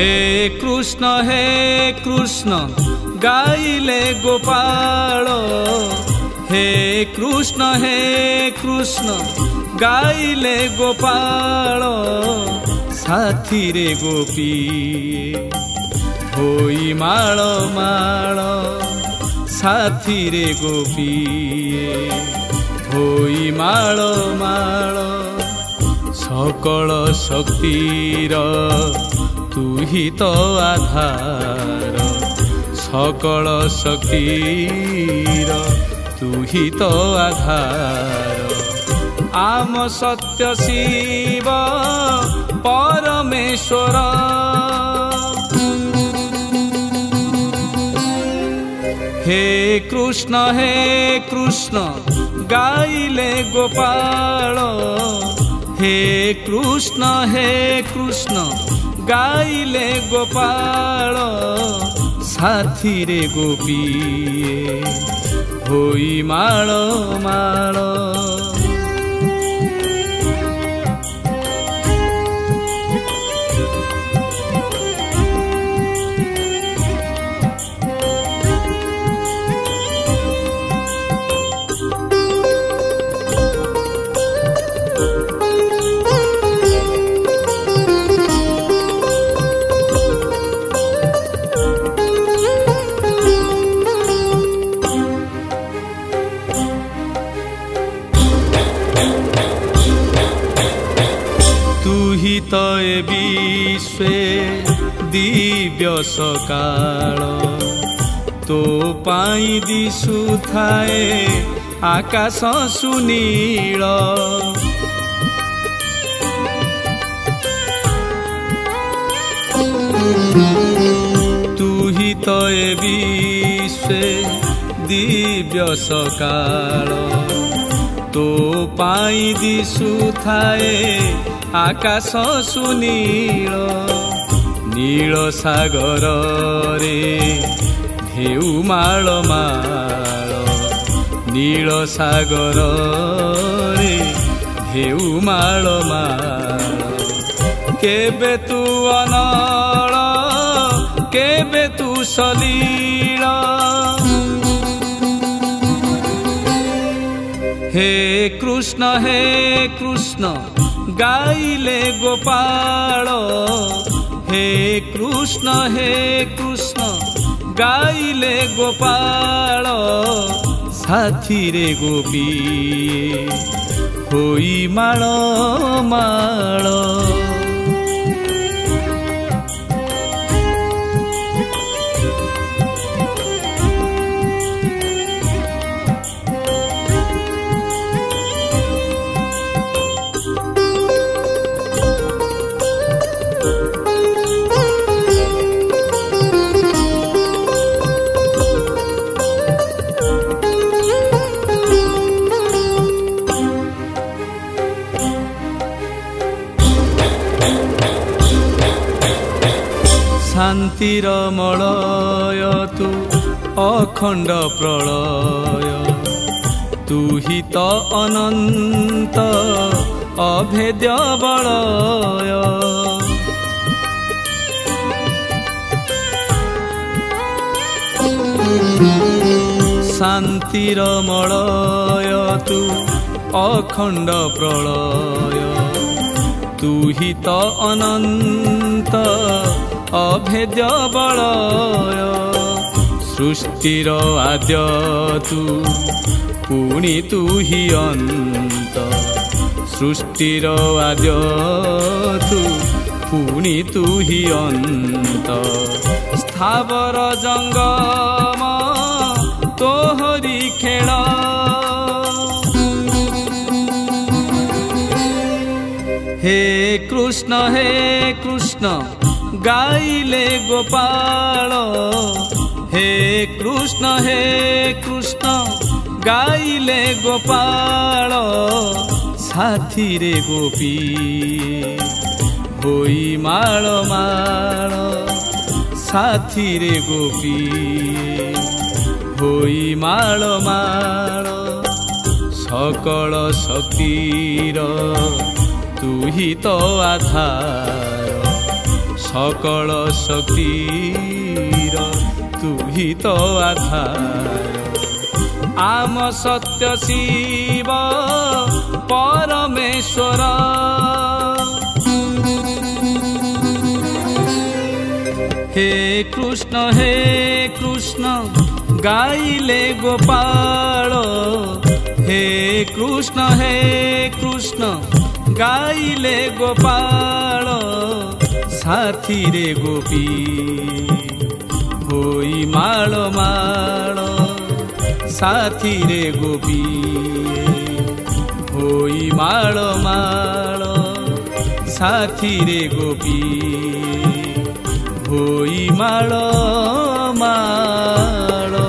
हे कृष्ण गाइले गोपाल। हे कृष्ण गाइले गोपाल। साथी रे गोपी होई माळ माळ। साथी रे गोपी होई माळ माळ। सकल शक्तिर तू ही तो आधार। सकल शक्तिर तू ही तो आधार। आम सत्य शिव परमेश्वर। हे कृष्ण गाइले गोपाल। हे कृष्ण गाइले गोपाल। साथी रे गोपी होई माळ माळ। तो ए विश्वे दिव्य सकाळ। तो पाई दिशु थाए आकाश सुनील। तू ही तो ए विश्वे दिव्य सकाळ। तो पाई दिशु थाए आकाश सुनील। नील सागर रे ढेउ माळ माळ। नील सागर रे ढेउ माळ माळ। केबे तू अनल केबे तू सलील। हे कृष्ण गाइले गोपाल। हे कृष्ण गाइले गोपाल। साथी रे गोपी होई माळ माळ। शांतिर मलय तू अखंड प्रलय। तू ही तो अनंत अभेद्य बलय। शांतिर मलय तू अखंड प्रलय। तू ही तो अनंत अभेद्य बलय। सृष्टिर आद्य तू पुणी तू ही अंत। सृष्टिर आद्य तू पुणी तू ही अंत। स्थावर जंगम तोहरी खेल। हे कृष्ण गाइले गोपाल। हे कृष्ण गाइले गोपाल। साथी रे गोपी होई माळ माळ। साथी रे गोपी होई माळ माळ। सकल शक्तिर तू ही तो आधार। सकल शक्तिर तू ही तो आधार आम सत्य शिव परमेश्वर हे कृष्ण गाइले गोपाल हे कृष्ण गाइले गोपाल साथी रे गोपी होई माळ माळ साथी रे गोपी होई माळ माळ साथी रे गोपी होई माळ माळ।